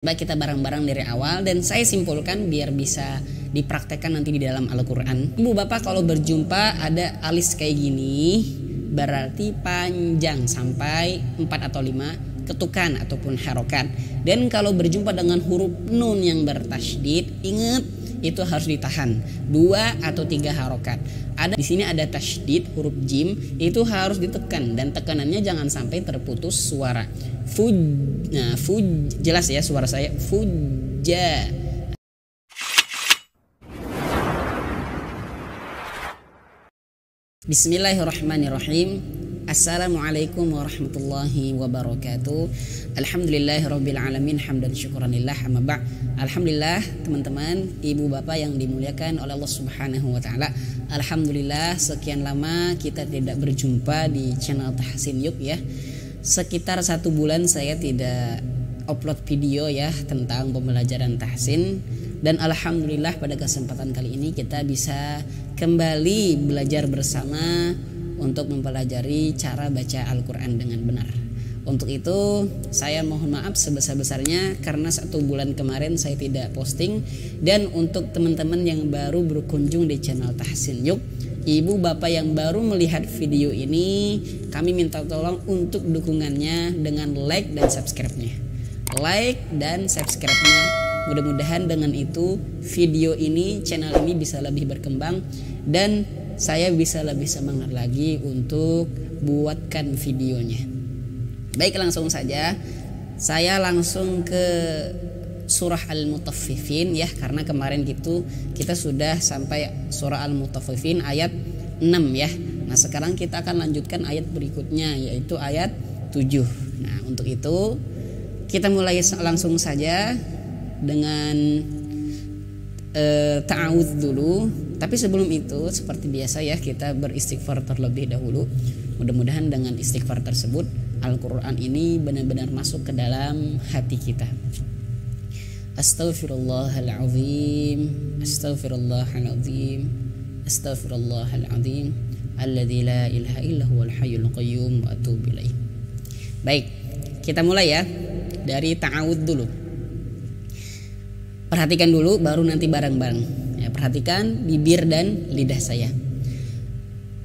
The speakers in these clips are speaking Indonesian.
Coba kita bareng-bareng dari awal dan saya simpulkan biar bisa dipraktekkan nanti di dalam Al-Quran. Ibu bapak kalau berjumpa ada alis kayak gini berarti panjang sampai 4 atau 5 ketukan ataupun harokat. Dan kalau berjumpa dengan huruf nun yang bertasydid, ingat itu harus ditahan 2 atau 3 harokat. Di sini ada tasydid huruf jim, itu harus ditekan dan tekanannya jangan sampai terputus suara. Jelas ya suara saya, fujja. Bismillahirrahmanirrahim. Assalamualaikum warahmatullahi wabarakatuh. Alhamdulillahirabbil alamin, hamdan syukuranillah, amma ba'd. Alhamdulillah teman-teman, ibu bapak yang dimuliakan oleh Allah Subhanahu wa taala. Alhamdulillah sekian lama kita tidak berjumpa di channel Tahsin Yuk ya. Sekitar 1 bulan saya tidak upload video ya tentang pembelajaran tahsin, dan alhamdulillah pada kesempatan kali ini kita bisa kembali belajar bersama untuk mempelajari cara baca Al-Quran dengan benar. Untuk itu saya mohon maaf sebesar-besarnya karena 1 bulan kemarin saya tidak posting. Dan untuk teman-teman yang baru berkunjung di channel Tahsin Yuk, ibu bapak yang baru melihat video ini, kami minta tolong untuk dukungannya dengan like dan subscribe-nya. Like dan subscribe-nya. Mudah-mudahan dengan itu video ini, channel ini bisa lebih berkembang dan saya bisa lebih semangat lagi untuk buatkan videonya. Baik, langsung saja. Saya langsung ke surah Al-Mutaffifin ya, karena kemarin gitu kita sudah sampai surah Al-Mutaffifin ayat 6 ya. Nah, sekarang kita akan lanjutkan ayat berikutnya yaitu ayat 7. Nah, untuk itu kita mulai langsung saja dengan ta'awudz dulu. Tapi sebelum itu seperti biasa ya, kita beristighfar terlebih dahulu. Mudah-mudahan dengan istighfar tersebut Al-Quran ini benar-benar masuk ke dalam hati kita. Astaghfirullahaladzim, astaghfirullahaladzim, astaghfirullahaladzim, alladzi la ilaha illa huwal hayyul qayyum wa atubu ilaih. Baik, kita mulai ya dari ta'awudz dulu. Perhatikan dulu baru nanti bareng-bareng. Ya, perhatikan bibir dan lidah saya.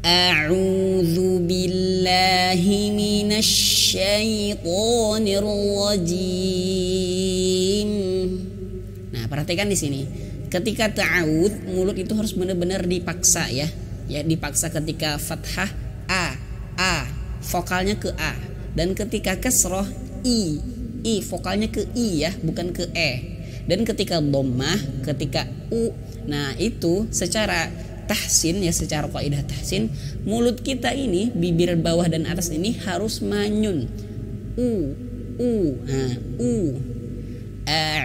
A'udzu billahi minasy syaithanir rajim. Nah, perhatikan di sini. Ketika ta'awudz, mulut itu harus benar-benar dipaksa ya. Ya, dipaksa ketika fathah a, vokalnya ke a. Dan ketika kasroh i, vokalnya ke i ya, bukan ke e. Dan ketika dhammah, ketika u, nah itu secara tahsin ya, secara kaidah tahsin, mulut kita ini, bibir bawah dan atas ini harus manyun. Nah,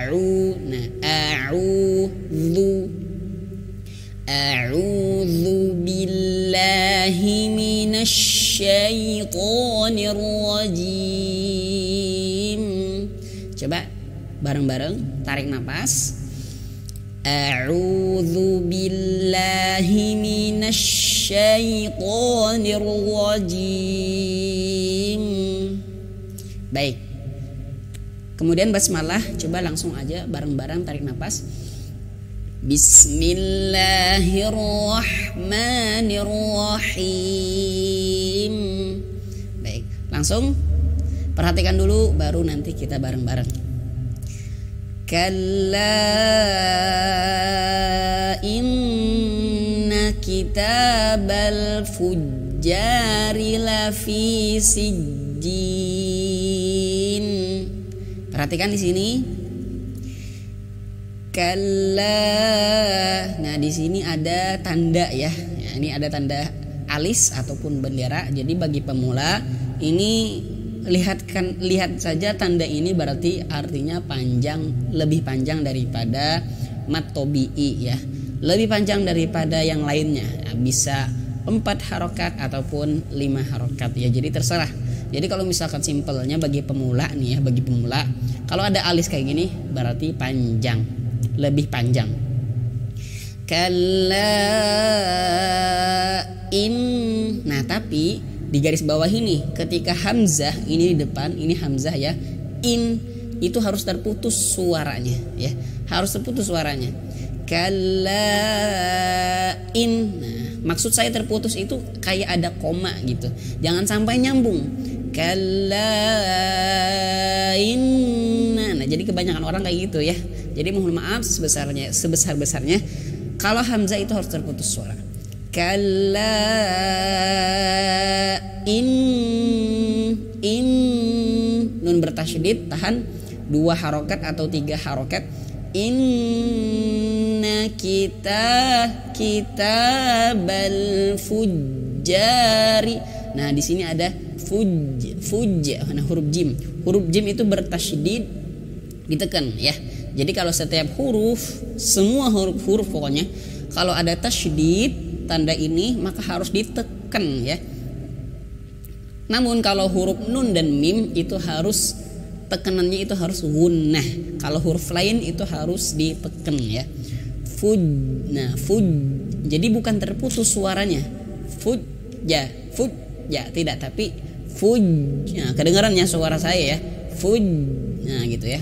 a'udzu billahi minasy syaithanir rajim. Coba bareng-bareng tarik napas. A'udzu billahi minasy syaithanir rajim. Baik. Kemudian basmalah, coba langsung aja bareng-bareng tarik napas. Bismillahirrahmanirrahim. Baik, langsung perhatikan dulu baru nanti kita bareng-bareng. Kalla inna kitabal fujjari lafi sijjin. Perhatikan di sini. Kalla. Nah, di sini ada tanda ya. Ini ada tanda alis ataupun bendera. Jadi bagi pemula ini lihat saja tanda ini berarti artinya panjang, lebih panjang daripada mat tobi'i ya, lebih panjang daripada yang lainnya. Nah, bisa 4 harokat ataupun 5 harokat ya, jadi terserah. Jadi kalau misalkan simpelnya bagi pemula nih ya, bagi pemula kalau ada alis kayak gini berarti panjang, lebih panjang. Kalla nah tapi di garis bawah ini ketika hamzah ini di depan, ini hamzah ya, in itu harus terputus suaranya ya, harus terputus suaranya. Kalain. Nah, maksud saya terputus itu kayak ada koma gitu, jangan sampai nyambung. Kalain. Nah, jadi kebanyakan orang kayak gitu ya. Jadi mohon maaf sebesar-besarnya kalau hamzah itu harus terputus suara. Kalain. Nun bertasydid, tahan 2 harokat atau 3 harokat. Inna kitabal fujjari. Nah, di sini ada nah, huruf jim. Huruf jim itu bertasydid, ditekan ya. Jadi kalau setiap huruf, semua huruf pokoknya kalau ada tasydid tanda ini maka harus ditekan ya. Namun kalau huruf nun dan mim itu harus tekanannya itu harus gunnah. Kalau huruf lain itu harus ditekan ya. Nah, jadi bukan terputus suaranya. Fujja tidak, tapi fuj. Nah, kedengarannya suara saya ya. Fuj. Nah, gitu ya.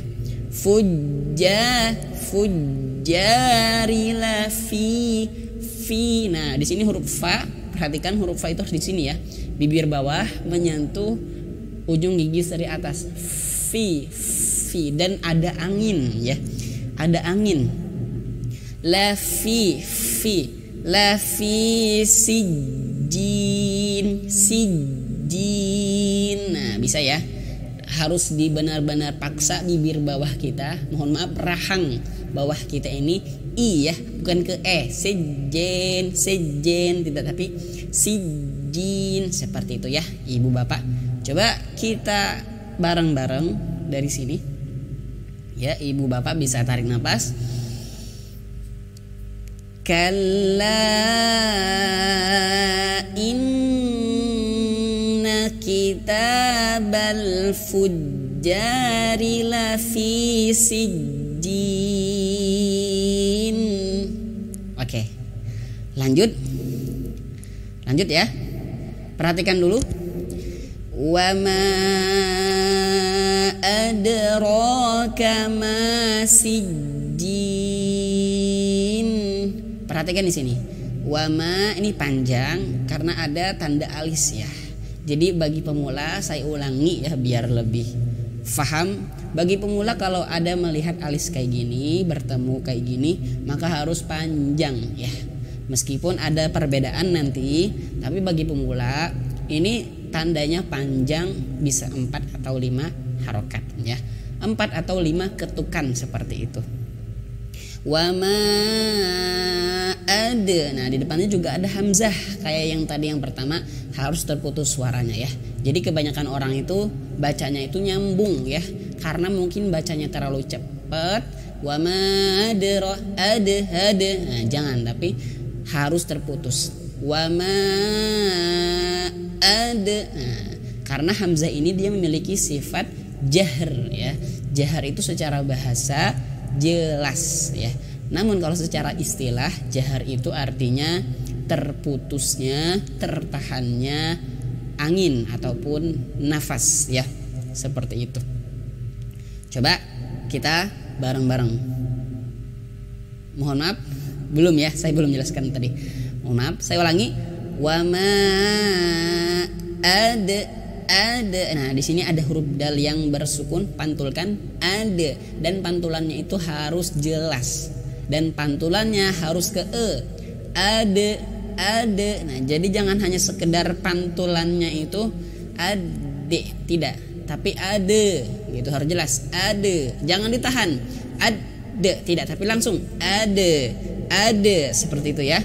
Fujjarila fi. Nah, di sini huruf fa, perhatikan huruf fa itu harus di sini ya. Bibir bawah menyentuh ujung gigi dari atas. Fi dan ada angin ya, ada angin. La fi sijjin. Nah, bisa ya, harus benar-benar paksa bibir bawah kita, mohon maaf rahang bawah kita ini i ya, bukan ke sejen tidak, tapi sijjin, seperti itu ya ibu bapak. Coba kita bareng-bareng dari sini ya, ibu bapak bisa tarik nafas. Kalla inna kitabal fujjari lafi sijjin. Oke, lanjut ya, perhatikan dulu. Wa ma adraka ma sijjin. Perhatikan di sini. Wa ma ini panjang karena ada tanda alis ya. Jadi bagi pemula saya ulangi ya biar lebih faham. Bagi pemula kalau ada melihat alis kayak gini, bertemu kayak gini, maka harus panjang ya. Meskipun ada perbedaan nanti, tapi bagi pemula ini tandanya panjang, bisa 4 atau 5 harokat ya, 4 atau 5 ketukan seperti itu. Wa ma ada. Nah, di depannya juga ada hamzah kayak yang tadi yang pertama, harus terputus suaranya ya. Jadi kebanyakan orang itu bacanya itu nyambung ya, karena mungkin bacanya terlalu cepat. Wa ma ada. Nah, jangan, tapi harus terputus. Wa ma ada. Nah, karena hamzah ini dia memiliki sifat jahr ya. Jahr itu secara bahasa jelas ya. Namun kalau secara istilah jahr itu artinya terputusnya, tertahannya angin ataupun nafas ya. Seperti itu. Coba kita bareng-bareng. Mohon maaf, belum ya, saya belum jelaskan tadi. Mohon maaf, saya ulangi. Wa ma ada. Nah, di sini ada huruf dal yang bersukun, pantulkan ada, dan pantulannya itu harus jelas dan pantulannya harus ke ada. Nah, jadi jangan hanya sekedar pantulannya itu ade, tidak, tapi ada gitu, harus jelas ada, jangan ditahan ada, tidak, tapi langsung ada seperti itu ya.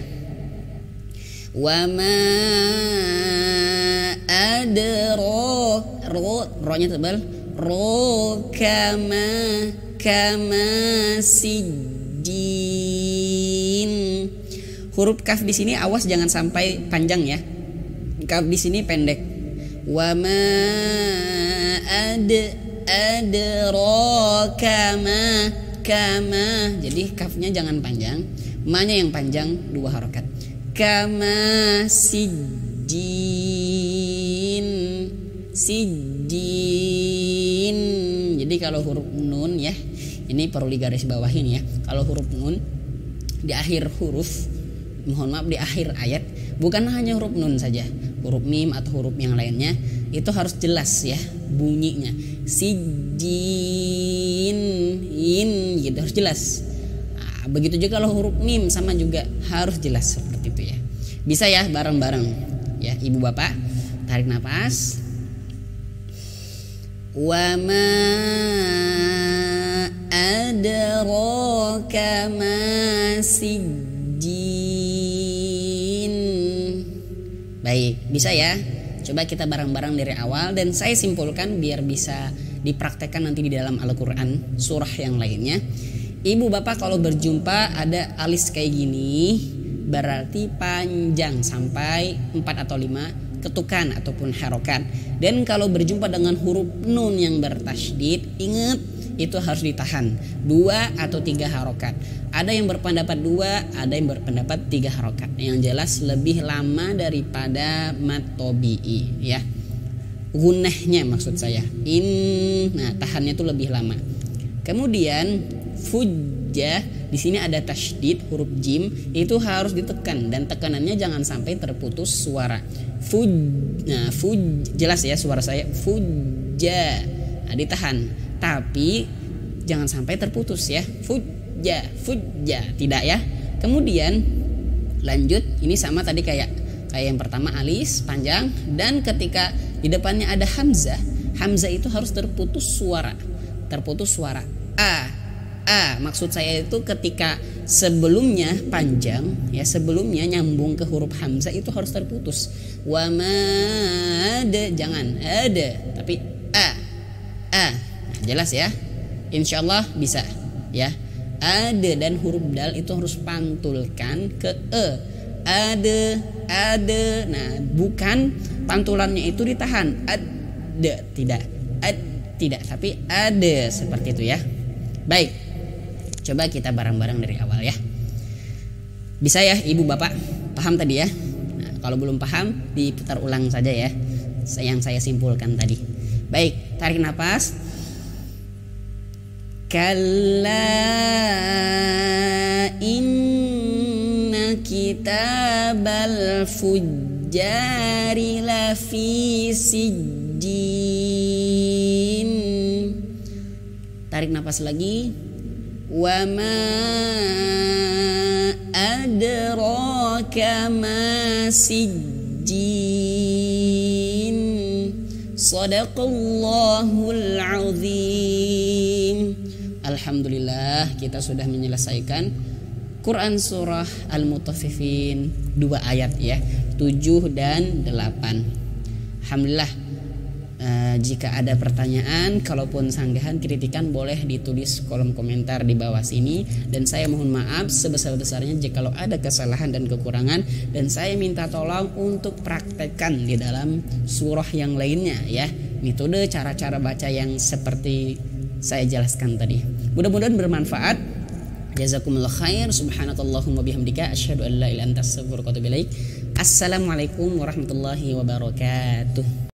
Wa ma ada ro-nya tebal, ro kama sijjin. Huruf kaf di sini awas jangan sampai panjang ya. Kaf di sini pendek. Wa ma ada ro kama. Jadi kafnya jangan panjang, ma-nya yang panjang 2 harokat. Kama sijjin. Jadi kalau huruf Ini perlu digarisbawahi ya. Kalau huruf nun di akhir huruf, mohon maaf, di akhir ayat, bukan hanya huruf nun saja, huruf mim atau huruf yang lainnya itu harus jelas ya bunyinya. Sijin, in gitu harus jelas. Nah, begitu juga kalau huruf mim sama juga harus jelas seperti itu ya. Bisa ya bareng-bareng ya ibu bapak. Tarik nafas. Wa ma adraka ma sijjin. Baik, bisa ya. Coba kita bareng-bareng dari awal dan saya simpulkan biar bisa dipraktekkan nanti di dalam Al-Qur'an surah yang lainnya. Ibu bapak kalau berjumpa ada alis kayak gini berarti panjang sampai 4 atau 5 ketukan ataupun harokat. Dan kalau berjumpa dengan huruf nun yang bertasydid, ingat itu harus ditahan 2 atau 3 harokat. Ada yang berpendapat 2, ada yang berpendapat 3 harokat. Yang jelas lebih lama daripada mat tobi'i ya. Gunahnya maksud saya. Nah tahannya itu lebih lama. Kemudian fujjah, di sini ada tasydid huruf jim, itu harus ditekan dan tekanannya jangan sampai terputus suara. Jelas ya suara saya. Fujjah. Nah, ditahan. Tapi jangan sampai terputus ya. Fujjah, tidak ya. Kemudian lanjut, ini sama tadi kayak yang pertama alis panjang, dan ketika di depannya ada hamzah, hamzah itu harus terputus suara. Maksud saya itu ketika sebelumnya panjang ya, sebelumnya nyambung ke huruf hamzah itu harus terputus. Wa ma ada, jangan ada tapi Nah, jelas ya. Insyaallah bisa ya. Ada dan huruf dal itu harus pantulkan ke Ada. Nah, bukan pantulannya itu ditahan. Tidak, tapi ada seperti itu ya. Baik. Coba kita bareng-bareng dari awal ya. Bisa ya ibu bapak? Paham tadi ya? Nah, kalau belum paham diputar ulang saja ya, yang saya simpulkan tadi. Baik, tarik nafas. Kalla inna kitabal fujjari lafi sijjin. Tarik nafas lagi. Wa ma adraka ma sijjin. Shadaqallahul azim. Alhamdulillah kita sudah menyelesaikan Quran surah Al-Mutaffifin 2 ayat ya, 7 dan 8. Alhamdulillah. Jika ada pertanyaan, kalaupun sanggahan, kritikan, boleh ditulis kolom komentar di bawah sini. Dan saya mohon maaf sebesar-besarnya jika ada kesalahan dan kekurangan. Dan saya minta tolong untuk praktekkan di dalam surah yang lainnya ya. Metode cara-cara baca yang seperti saya jelaskan tadi. Mudah-mudahan bermanfaat. Jazakumullah khair. Subhanakallahumma bihamdika asyhadu an la ilaha illa anta astaghfiruka wa atubu ilaik. Assalamualaikum warahmatullahi wabarakatuh.